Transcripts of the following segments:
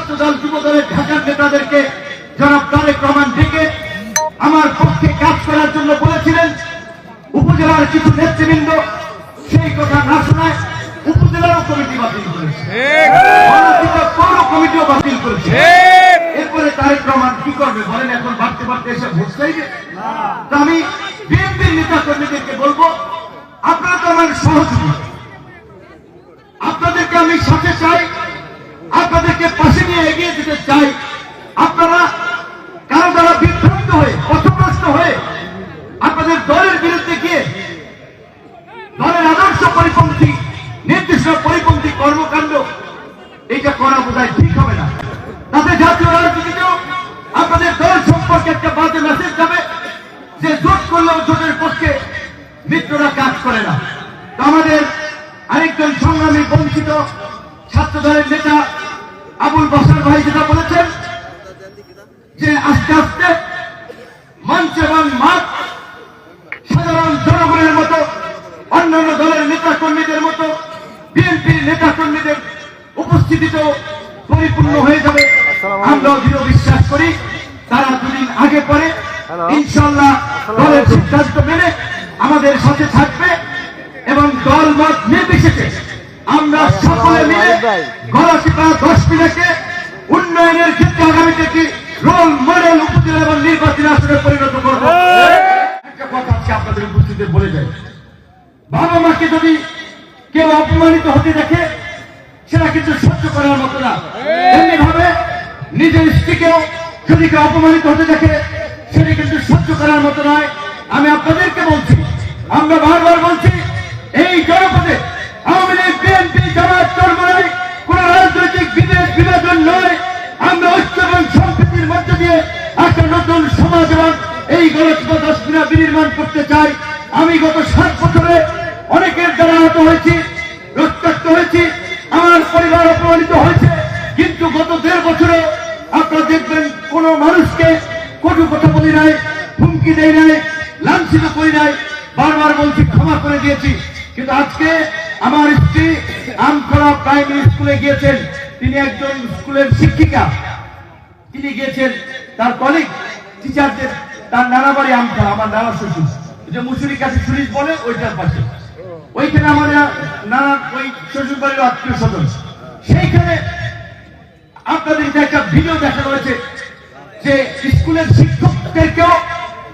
ছাত্রদল যুবদলের ঢাকার নেতাদেরকে জনাব তারেক রহমান ডেকে আমার পক্ষে কাজ করার জন্য বলেছিলেন। উপজেলার কিছু নেতৃবৃন্দ সেই কথা না শোনায় উপজেলারও কমিটি বাতিল করেছে, পৌর কমিটিও বাতিল করেছে। এরপরে তারেক রহমান কি করবে বলেন? এখন বাড়তে বাড়তে এসে ভোট চাইবে? তো আমি বিএনপির নেতা কর্মীদেরকে বলবো, আপনারা তো আমার সহযোগী, আপনাদেরকে আমি সাথে চাই, আপনাদেরকে পাশে নিয়ে এগিয়ে যেতে চাই। আপনারা কারো দ্বারা বিভ্রান্ত হয়ে, পথভ্রষ্ট হয়ে আপনাদের দলের বিরুদ্ধে গিয়ে দলের আদর্শ পরিপন্থী, নির্দিষ্ট পরিপন্থী কর্মকাণ্ড এইটা করা বোধহয় ঠিক হবে না। তাতে জাতীয় রাজনীতিতেও আপনাদের দল সম্পর্কে একটা বাজে মেসেজ যাবে যে জোট করলেও জোটের পক্ষে মিত্ররা কাজ করে না। তো আমাদের আরেকজন সংগ্রামী বঞ্চিত ছাত্র দলের নেতা আবুল বাশার ভাই যেটা বলেছেন যে আস্তে আস্তে মঞ্চ এবং মাঠ সাধারণ জনগণের মতো, অন্যান্য দলের নেতা কর্মীদের মতো বিএনপির নেতা কর্মীদের উপস্থিতিতেও পরিপূর্ণ হয়ে যাবে। আমরা দৃঢ় বিশ্বাস করি তারা দুদিন আগে পরে ইনশাআল্লাহ দলের সিদ্ধান্ত মেনে আমাদের সাথে থাকবে এবং দল মত নির্বিশেষে আমরা সকলে মিলে গলাচিপা 10 মিনিটে উন্নয়নের ক্ষেত্রে আগামীতে কি রোল মডেল উপজেলা এবং নির্বাচনী আসনে পরিণত করব। একটা কথা আছে আপনাদের উপস্থিতি বলে যায়, বাবা মাকে যদি কেউ অপমানিত হতে দেখে সেটা কিন্তু সহ্য করার মতো না। এমনি ভাবে নিজের স্ত্রীকেও যদি কেউ অপমানিত হতে দেখে সেটা কিন্তু সহ্য করার মতো নয়। আমি আপনাদেরকে বলছি, আমরা বারবার বলছি, এই জনপদে আওয়ামী লীগ, বিএনপি, জামায়াত, চরমোনাই কোন রাজনৈতিক বিভাজন নয়। আমরা ঐক্য এবং সম্প্রীতির মধ্য দিয়ে একটা নতুন সমাজ এবং এই গণতন্ত্র 10 দিনা বিনির্মাণ করতে চাই। আমি গত 7 বছরে অনেকের দ্বারা আহত হয়েছি, রক্তাক্ত হয়েছি, আমার পরিবার অপমানিত হয়েছে, কিন্তু গত 1.5 বছরে আপনারা দেখবেন কোন মানুষকে কটু কথা বলি নাই, হুমকি দেয় নাই, লাঞ্ছিত করি নাই। বারবার বলছি ক্ষমা করে দিয়েছি। কিন্তু আজকে আমার স্ত্রী আমখোলা প্রাইমারি স্কুলে গিয়েছেন, তিনি একজন স্কুলের শিক্ষিকা, তিনি গিয়েছেন তার কলিগ টিচারদের, তার নানা বাড়ি আমখোলা, আমার নানা শ্বশুর যে মুসুরির কাছে সুরিশ বলে ওইটার পাশে, ওইখানে আমার নানা ওই শ্বশুর বাড়ির আত্মীয় স্বজন। সেইখানে আপনাদের একটা ভিডিও দেখানো হয়েছে যে স্কুলের শিক্ষকদেরকেও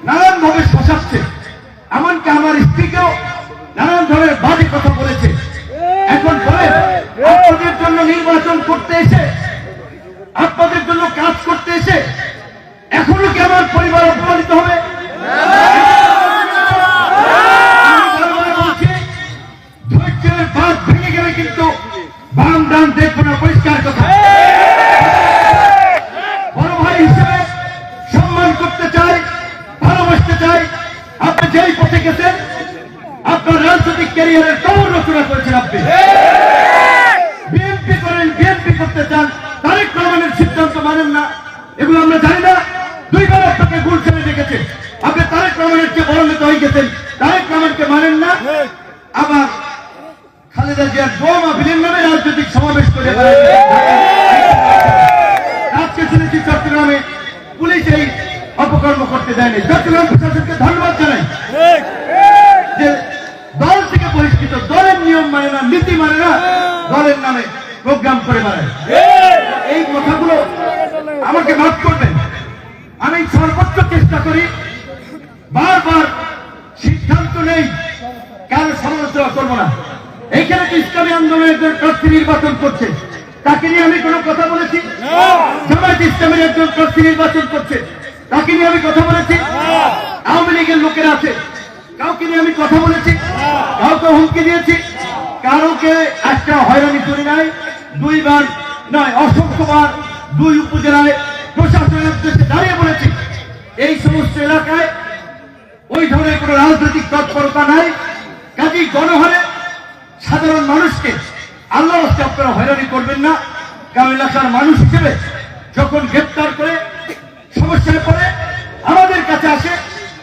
নানান ভাবে শোষাচ্ছে, এমনকি আমার স্ত্রীকেও নানান ধরনের বাজে কথা বলেছে। এখন বলেন, আপনাদের জন্য নির্বাচন করতে এসে, আপনাদের জন্য কাজ করতে এসে এখনো কি আমার পরিবার অপমানিত হবে? ধৈর্যের বাঁধ ভেঙে গেলে কিন্তু বাম ডান দেখবো না, পরিষ্কার কথা। বড় ভাই হিসেবে সম্মান করতে চাই, ভালোবাসতে চাই। আপনি যেই পথে গেছেন, আপনার রাজনৈতিক ক্যারিয়ারের কবর রচনা করেছেন। আপনি বিএনপি করেন, বিএনপি করতে চান, তারেক রহমানের সিদ্ধান্ত মানেন না, এগুলো আমরা জানি না। 2 বার আপনাকে গুলশানে দেখেছে, আপনি তারেক রহমানের চেয়ে বড় নেতা হয়ে গেছেন, তারেক রহমানকে মানেন না। আবার খালেদা জিয়ার দোয়া মাহফিলের নামে রাজনৈতিক সমাবেশ করে আজকে শুনেছি চট্টগ্রামে পুলিশ এই অপকর্ম করতে দেয়নি। চট্টগ্রাম প্রশাসনকে ধন্যবাদ জানাই যে দল থেকে পরিষ্কৃত, দলের নিয়ম মানে না, নীতি মানে না, দলের নামে প্রোগ্রাম করে বেড়ায়। এই কথাগুলো আমাকে মাফ করবেন। আমি সর্বোচ্চ চেষ্টা করি, বারবার সিদ্ধান্ত নেই, কারো সমালোচনা করবো না। এইখানে তো ইসলামী আন্দোলনের একজন প্রার্থী নির্বাচন করছে, তাকে নিয়ে আমি কোনো কথা বলেছি? জামায়াত ইসলামের একজন প্রার্থী নির্বাচন করছে, তাকে নিয়ে আমি কথা বলেছি? আওয়ামী লীগের লোকেরা আছে, কাউকে নিয়ে আমি কথা বলেছি? কাউকে হুমকি দিয়েছি? কারোকে একটা হয়রানি করি নাই। 2 বার নয়, অসংখ্যবার 2 উপজেলায় প্রশাসনের উদ্দেশ্যে দাঁড়িয়ে বলেছি, এই সমস্ত এলাকায় ওই ধরনের কোন রাজনৈতিক তৎপরতা নাই। কাজেই গণহারে সাধারণ মানুষকে আল্লাহ রাস্তে আপনারা হয়রানি করবেন না। কারণ এলাকার মানুষ হিসেবে যখন গ্রেপ্তার করে সমস্যায় পড়ে আমাদের কাছে আসে,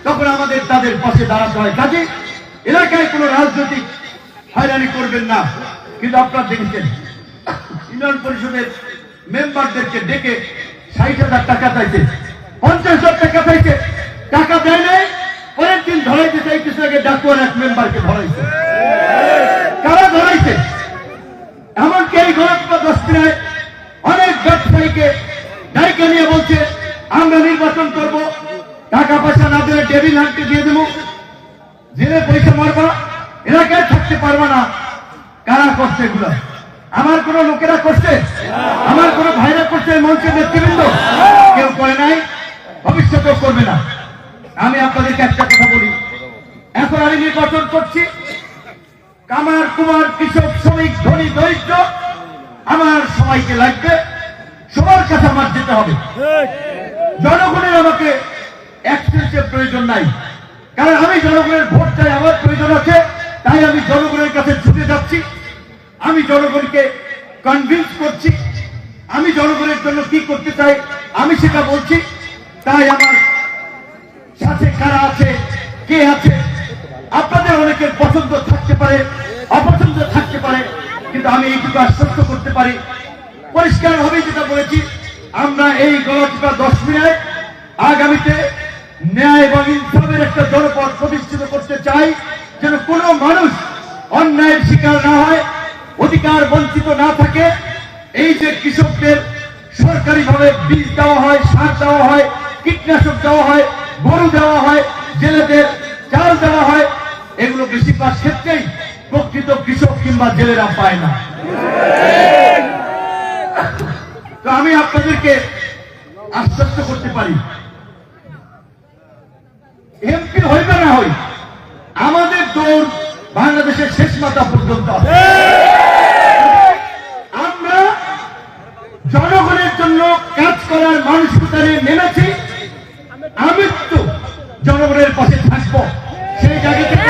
তখন আমাদের তাদের পাশে দাঁড়াতে হয়। কাজে এলাকায় কোন রাজনৈতিক হয়রানি করবেন না। কিন্তু আপনারা দেখেছেন ইউনিয়ন পরিষদের মেম্বারদেরকে ডেকে ৬০,০০০ টাকা চাইছে, ৫০,০০০ টাকা চাইছে, টাকা দেয় নাই। পরের দিন ধরাইতে চাইতেছে, আগে ডাকুয়ার এক মেম্বারকে ধরাইছে। কারা ধরাইছে? এমনকি এই গোলকপা 10 দিনায় অনেক ব্যবসায়ীকে ডাইকে নিয়ে বলছে আমরা নির্বাচন করব, টাকা পয়সা না দিলে ডেভিল হান্টকে দিয়ে দেবো, জেলে পয়সা মারবা, এলাকায় থাকতে পারবা না। কারা করছে এগুলো? আমার কোন লোকেরা করছে? আমার কোন ভাইরা করছে? মঞ্চের নেতৃবৃন্দ কেউ করে নাই, ভবিষ্যতেও করবে না। আমি আপনাদেরকে একটা কথা বলি, এখন আমি নির্বাচন করছি, কামার কুমার কৃষক শ্রমিক ধনী দরিদ্র আমার সবাইকে লাগবে, সবার কাছে আমার যেতে হবে। জনগণের আমাকে এক্সচেঞ্জের প্রয়োজন নাই, কারণ আমি জনগণের ভোট চাই, আমার প্রয়োজন আছে, তাই আমি জনগণের কাছে ছুটে যাচ্ছি। আমি জনগণকে কনভিন্স করছি, আমি জনগণের জন্য কি করতে চাই আমি সেটা বলছি। তাই আমার সাথে কারা আছে, কে আছে, আপনাদের অনেকের পছন্দ থাকতে পারে, অপছন্দ থাকতে পারে, কিন্তু আমি এইটুকু আশ্বস্ত করতে পারি পরিষ্কার ভাবে যেটা বলেছি, আমরা এই গণতন্ত্র 10 মিনিটে আগামীতে ন্যায় এবং ইনসাফের একটা জনপদ প্রতিষ্ঠিত করতে চাই, যেন কোনো মানুষ অন্যায়ের শিকার না হয়, অধিকার বঞ্চিত না থাকে। এই যে কৃষকদের সরকারিভাবে বীজ দেওয়া হয়, সার দেওয়া হয়, কীটনাশক দেওয়া হয়, গরু দেওয়া হয়, জেলেদের চাল দেওয়া হয়, এগুলো বেশিরভাগ ক্ষেত্রেই প্রকৃত কৃষক কিংবা জেলেরা পায় না। তো আমি আপনাদেরকে আশ্বস্ত করতে পারি, এমপি হইবে না হই, আমাদের দৌড় বাংলাদেশের শেষ মাথা পর্যন্ত আছে। আমরা জনগণের জন্য কাজ করার মানসিকতা নিয়ে নেমেছি, আমি তো জনগণের পাশে থাকবো, সেই জায়গা থেকে